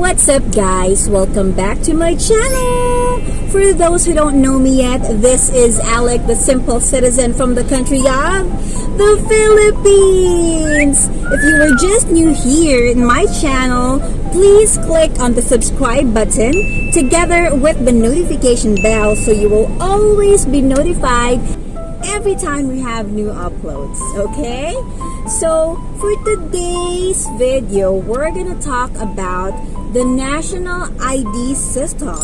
What's up guys? Welcome back to my channel! For those who don't know me yet, this is Alec, the simple citizen from the country of the Philippines! If you were just new here in my channel, please click on the subscribe button together with the notification bell so you will always be notified every time we have new uploads, okay? So for today's video, we're gonna talk about the national ID system.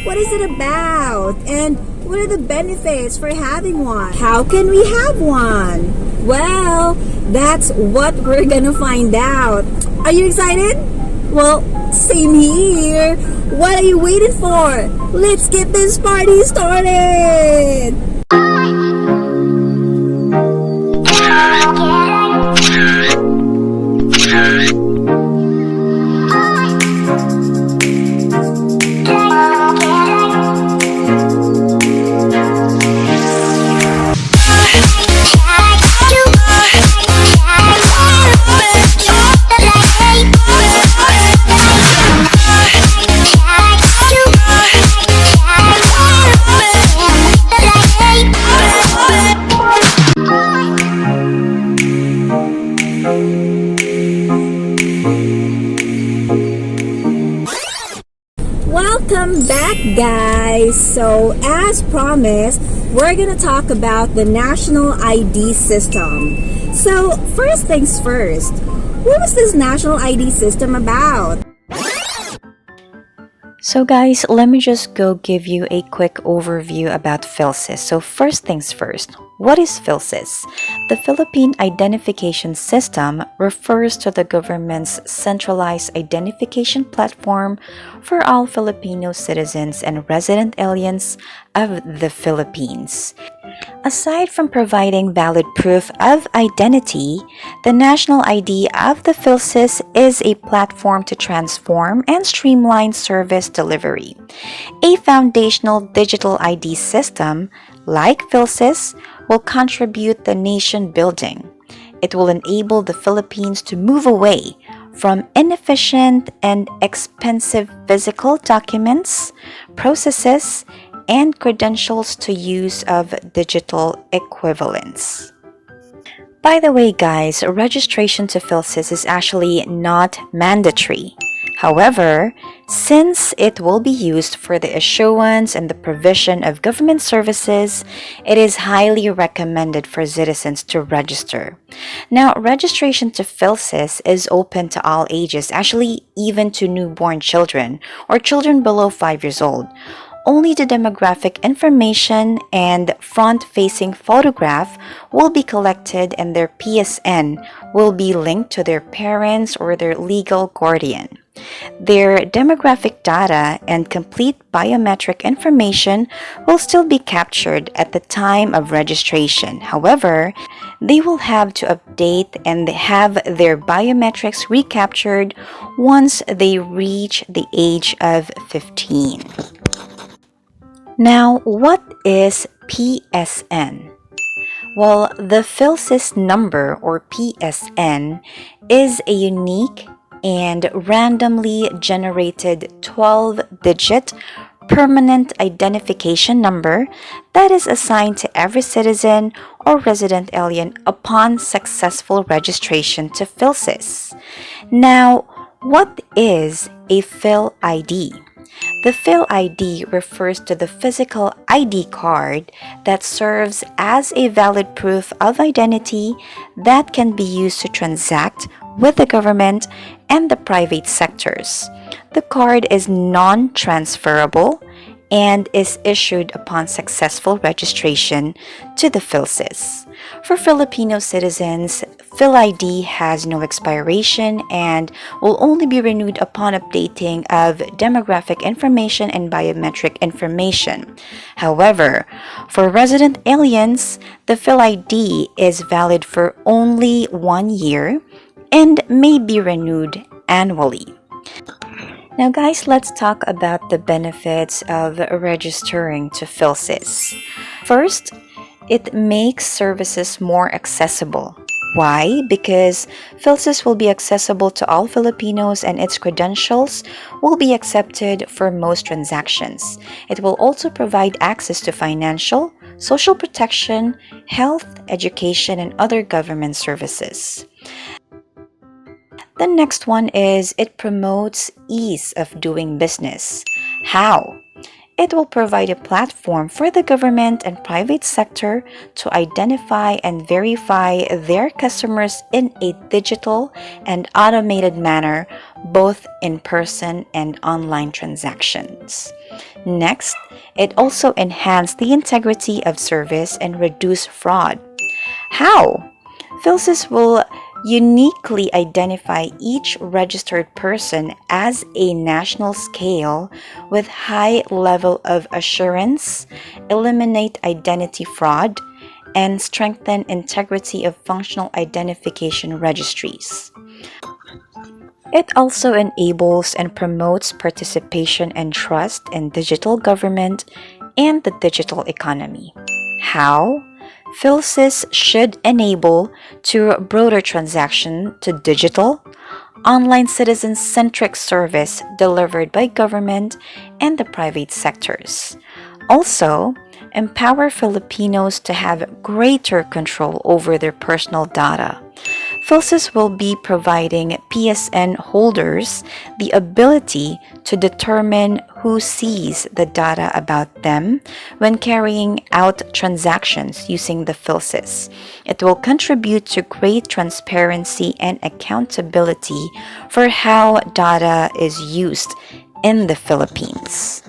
What is it about? And what are the benefits for having one? How can we have one? Well, that's what we're gonna find out. Are you excited? Well, same here. What are you waiting for? Let's get this party started! Welcome back guys! So as promised, we're gonna talk about the national ID system. So first things first, what was this national ID system about? So guys, let me just go give you a quick overview about PhilSys. So first things first, what is PhilSys? The Philippine Identification System refers to the government's centralized identification platform for all Filipino citizens and resident aliens of the Philippines. Aside from providing valid proof of identity, the national ID of the PhilSys is a platform to transform and streamline service delivery. A foundational digital ID system, like PhilSys, will contribute to nation building. It will enable the Philippines to move away from inefficient and expensive physical documents, processes, and credentials to use of digital equivalents. By the way guys, registration to PhilSys is actually not mandatory. However, since it will be used for the issuance and the provision of government services, it is highly recommended for citizens to register. Now, registration to PhilSys is open to all ages, actually even to newborn children or children below 5 years old. Only the demographic information and front-facing photograph will be collected and their PSN will be linked to their parents or their legal guardian. Their demographic data and complete biometric information will still be captured at the time of registration. However, they will have to update and have their biometrics recaptured once they reach the age of 15. Now, what is PSN? Well, the PhilSys number or PSN is a unique and randomly generated 12-digit permanent identification number that is assigned to every citizen or resident alien upon successful registration to PhilSys. Now, what is a PhilID? The PhilID refers to the physical ID card that serves as a valid proof of identity that can be used to transact with the government and the private sectors. The card is non-transferable and is issued upon successful registration to the PhilSys. For Filipino citizens, PhilID has no expiration and will only be renewed upon updating of demographic information and biometric information. However, for resident aliens, the PhilID is valid for only 1 year and may be renewed annually. Now guys, let's talk about the benefits of registering to PhilSys. First, it makes services more accessible. Why? Because PhilSys will be accessible to all Filipinos and its credentials will be accepted for most transactions. It will also provide access to financial, social protection, health, education, and other government services. The next one is it promotes ease of doing business. How? It will provide a platform for the government and private sector to identify and verify their customers in a digital and automated manner, both in person and online transactions. Next, it also enhanced the integrity of service and reduce fraud. How? PhilSys will uniquely identify each registered person as a national scale with high level of assurance, eliminate identity fraud, and strengthen integrity of functional identification registries. It also enables and promotes participation and trust in digital government and the digital economy. How? PhilSys should enable to broader transaction to digital, online citizen-centric service delivered by government and the private sectors. Also, empower Filipinos to have greater control over their personal data. PhilSys will be providing PSN holders the ability to determine who sees the data about them when carrying out transactions using the PhilSys. It will contribute to great transparency and accountability for how data is used in the Philippines.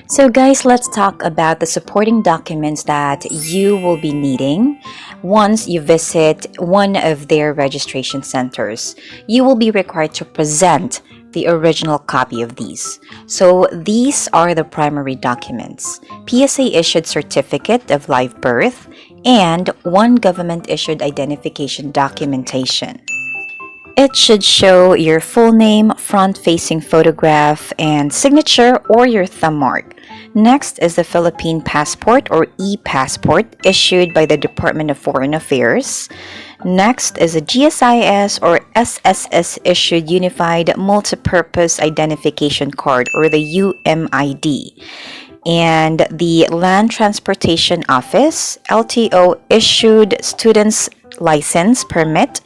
So guys, let's talk about the supporting documents that you will be needing once you visit one of their registration centers. You will be required to present the original copy of these. So these are the primary documents: PSA issued certificate of live birth and one government issued identification documentation. It should show your full name, front-facing photograph, and signature or your thumb mark. Next is the Philippine passport or e-passport issued by the Department of Foreign Affairs. Next is a GSIS or SSS issued Unified Multipurpose Identification Card or the UMID. And the Land Transportation Office LTO issued student's license permit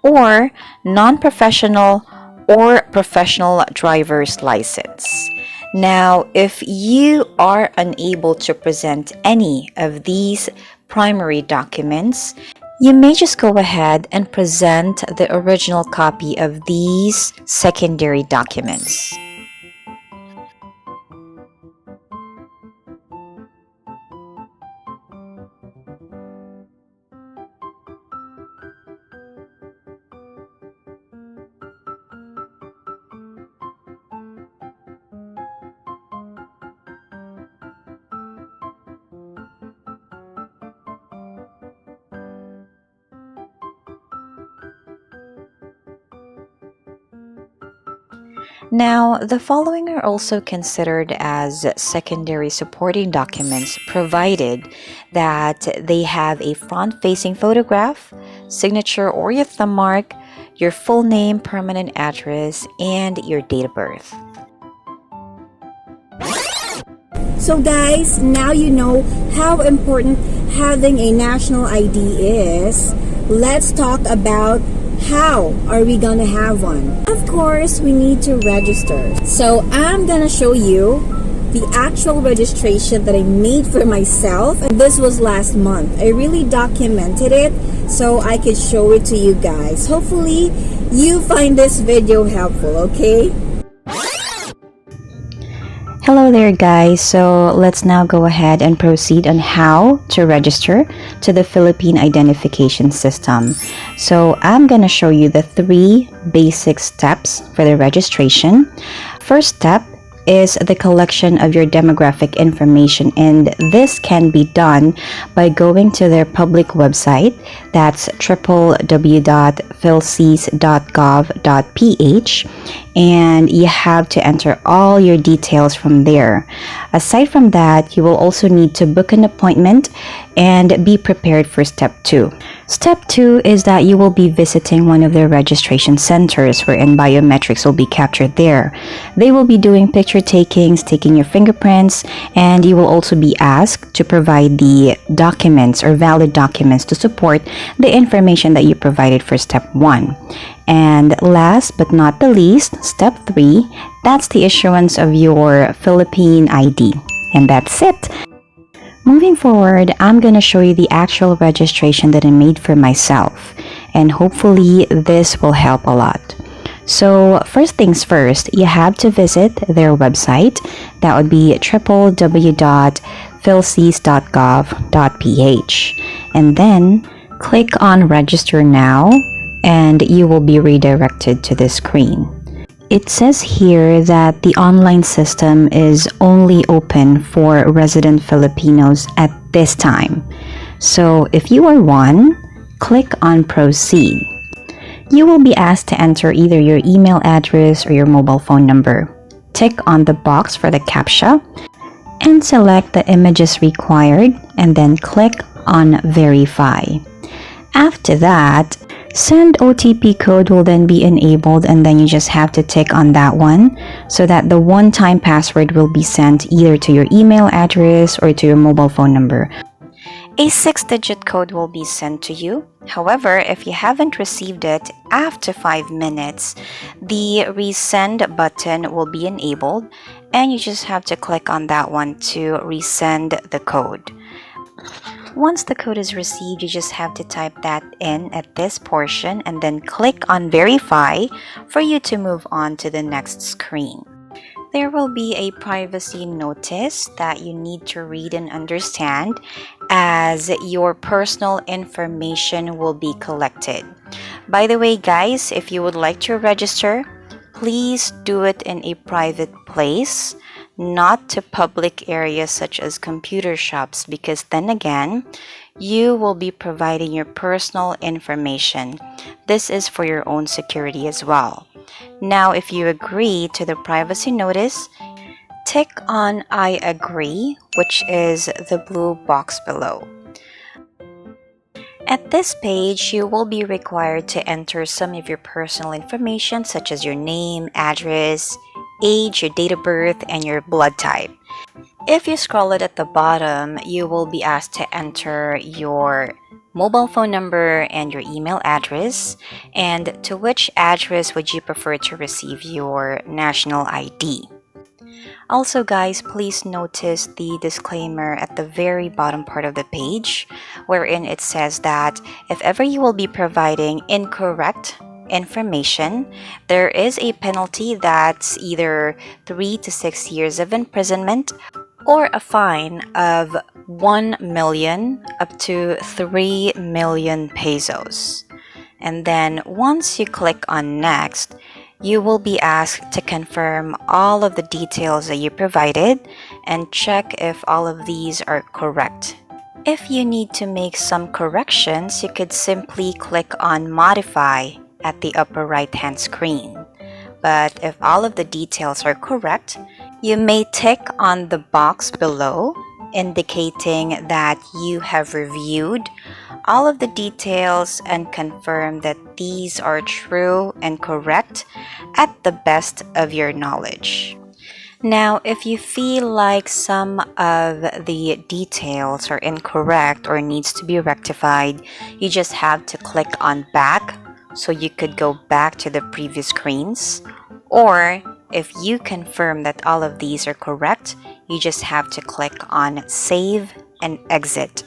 or non-professional or professional driver's license. Now, if you are unable to present any of these primary documents, you may just go ahead and present the original copy of these secondary documents. Now, the following are also considered as secondary supporting documents provided that they have a front-facing photograph, signature or your thumb mark, your full name, permanent address, and your date of birth. So guys, now you know how important having a national ID is. Let's talk about how are we gonna have one. Of course, we need to register. So I'm gonna show you the actual registration that I made for myself. And this was last month. I really documented it so I could show it to you guys. Hopefully, you find this video helpful, okay? Hello there guys, so let's now go ahead and proceed on how to register to the Philippine Identification System. So I'm going to show you the 3 basic steps for the registration. First step is the collection of your demographic information, and this can be done by going to their public website. That's www.philsys.gov.ph, and you have to enter all your details from there. Aside from that, you will also need to book an appointment and be prepared for step 2. Step 2 is that you will be visiting one of their registration centers wherein biometrics will be captured there. They will be doing picture takings, taking your fingerprints, and you will also be asked to provide the documents or valid documents to support the information that you provided for step 1. And last but not the least, step 3, that's the issuance of your Philippine ID. And that's it. Moving forward, I'm going to show you the actual registration that I made for myself. And hopefully this will help a lot. So first things first, you have to visit their website. That would be www.philsys.gov.ph. And then click on register now and you will be redirected to this screen. It says here that the online system is only open for resident Filipinos at this time. So if you are one, click on proceed. You will be asked to enter either your email address or your mobile phone number. Tick on the box for the CAPTCHA and select the images required and then click on verify. After that, send OTP code will then be enabled and then you just have to tick on that one so that the one-time password will be sent either to your email address or to your mobile phone number. A 6-digit code will be sent to you. However, if you haven't received it after 5 minutes, the resend button will be enabled and you just have to click on that one to resend the code. Once the code is received, you just have to type that in at this portion and then click on verify for you to move on to the next screen. There will be a privacy notice that you need to read and understand as your personal information will be collected. By the way, guys, if you would like to register, please do it in a private place, not to public areas such as computer shops, because then again, you will be providing your personal information. This is for your own security as well. Now, if you agree to the privacy notice, tick on I agree, which is the blue box below. At this page, you will be required to enter some of your personal information such as your name, address, age, your date of birth, and your blood type. If you scroll it at the bottom, you will be asked to enter your mobile phone number and your email address, and to which address would you prefer to receive your national ID. Also, guys, please notice the disclaimer at the very bottom part of the page, wherein it says that if ever you will be providing incorrect information, there is a penalty that's either 3 to 6 years of imprisonment or a fine of 1 million up to 3 million pesos. And then once you click on next, you will be asked to confirm all of the details that you provided and check if all of these are correct. If you need to make some corrections, you could simply click on modify at the upper right hand screen. But if all of the details are correct, you may tick on the box below indicating that you have reviewed all of the details and confirm that these are true and correct at the best of your knowledge. Now, if you feel like some of the details are incorrect or needs to be rectified, you just have to click on back so you could go back to the previous screens. Or if you confirm that all of these are correct, you just have to click on save and exit.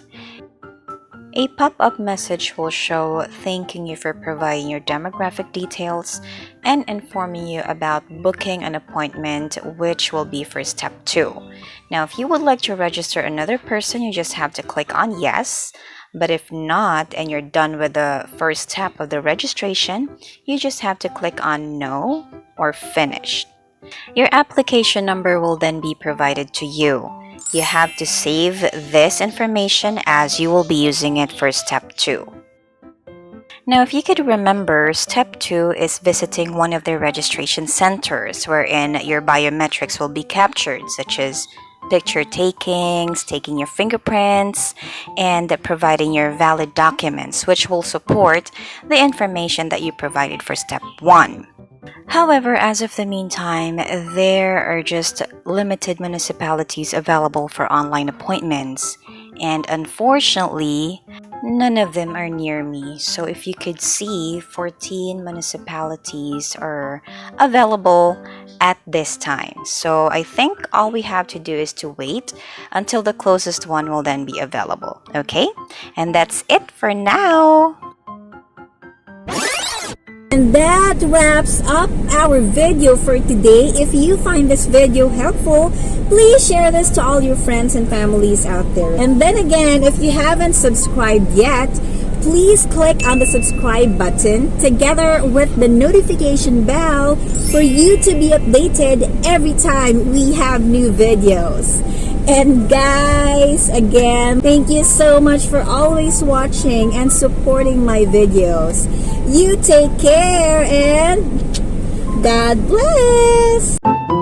A pop-up message will show thanking you for providing your demographic details and informing you about booking an appointment, which will be for step 2. Now, if you would like to register another person, you just have to click on yes. But if not, and you're done with the first step of the registration, you just have to click on no or finished. Your application number will then be provided to you. You have to save this information as you will be using it for step 2. Now, if you could remember, step 2 is visiting one of their registration centers wherein your biometrics will be captured, such as picture takings, taking your fingerprints, and providing your valid documents, which will support the information that you provided for step 1. However, as of the meantime, there are just limited municipalities available for online appointments, and unfortunately, none of them are near me. So if you could see, 14 municipalities are available at this time. So I think all we have to do is to wait until the closest one will then be available. Okay? And that's it for now. And that wraps up our video for today. If you find this video helpful, please share this to all your friends and families out there. And then again, if you haven't subscribed yet, please click on the subscribe button together with the notification bell for you to be updated every time we have new videos. And guys, again, thank you so much for always watching and supporting my videos. You take care and God bless!